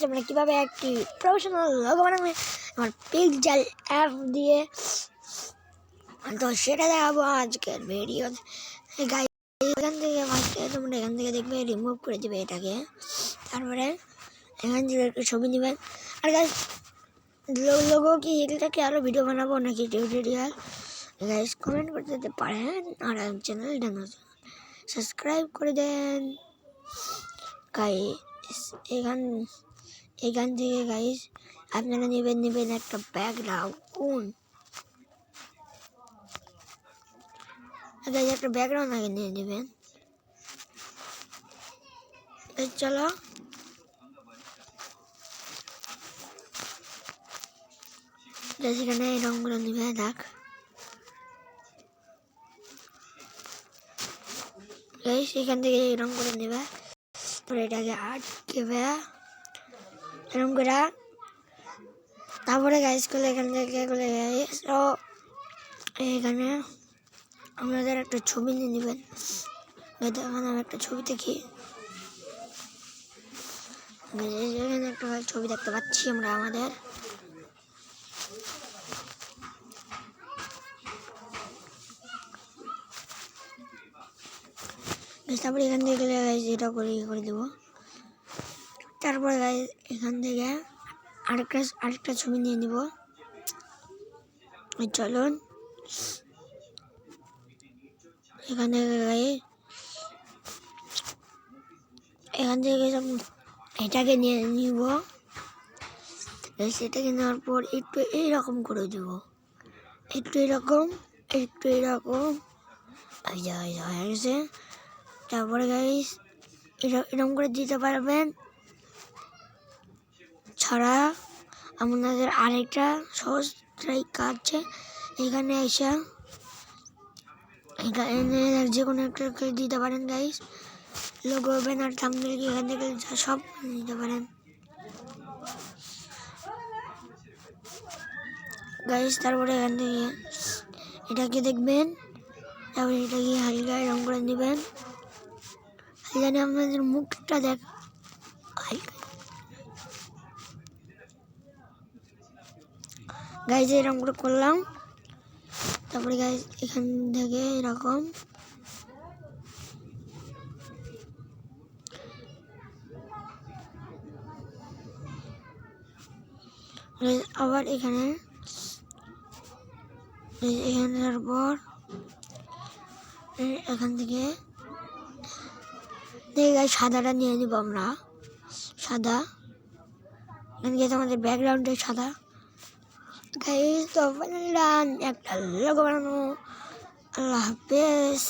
আমরা কীভাবে একটি প্রফেশনাল লোগো বানাবে আমার পিক্সেল অ্যাপ দিয়ে, তো সেটা দেখাবো আজকের ভিডিও। এখান থেকে ফার্স্টে তোমরা এখান থেকে দেখবে রিমুভ করে দেবে এটাকে, তারপরে এখান থেকে একটু ছবি নেবেন। আর গাইস লোগো কি এটাকে আরও ভিডিও বানাবো নাকি টিউটোরিয়াল, গাইস কমেন্ট করতে দিতে পারেন। আর চ্যানেলটা সাবস্ক্রাইব করে দেন গাইস। এখান থেকে গাইস আপনারা নেবেন একটা ব্যাকগ্রাউন্ড, একটা ব্যাকগ্রাউন্ড আগে নিয়ে নেবেন। চলো সেখানে এই রঙগুলো নিবে দেখ সেখান থেকে এই রঙগুলো নেবে, তারপরে এটাকে আটকেবে এরকম করে। তারপরে গাইস করলে এখান থেকে করলে গাইস এখানে আপনাদের একটা ছবি নিয়ে নেবেন। এখানে আমি একটা ছবি দেখি, এখানে একটা ছবি দেখতে পাচ্ছি আমরা আমাদের। তারপরে এখান থেকে গেলে গাইস এটা করে দেবো। তারপরে গাইস এখান থেকে আরেকটা ছবি নিয়ে নিব। চলুন এখান থেকে এটাকে নিয়ে নিব। সেটাকে নেওয়ার পর একটু এইরকম করে দেব, একটু এরকম হয়ে গেছে। তারপরে গাইস এরকম করে দিতে পারবেন। ছাড়া আপনাদের আরেকটা সহজ কাজ আছে, এখানে এসে এখানে যে কোনো একটা দিতে পারেন গাইস, লোগো ব্যানার থাম্বনেল এখান থেকে সব দিতে পারেন গাইস। তারপরে এখান থেকে এটাকে দেখবেন, তারপরে এটাকে হালকা রং করে নেবেন, জানি আপনাদের মুখটা দেখ গাইস এরকম করে করলাম। তারপরে গাইস এখান থেকে এরকম আবার এখানে তারপর এখান থেকে গাইস সাদাটা নিয়ে নিব আমরা, সাদা আমাদের ব্যাকগ্রাউন্ডে সাদা গাইস। তো একটা লোগো বানানো। আল্লাহ হাফেজ।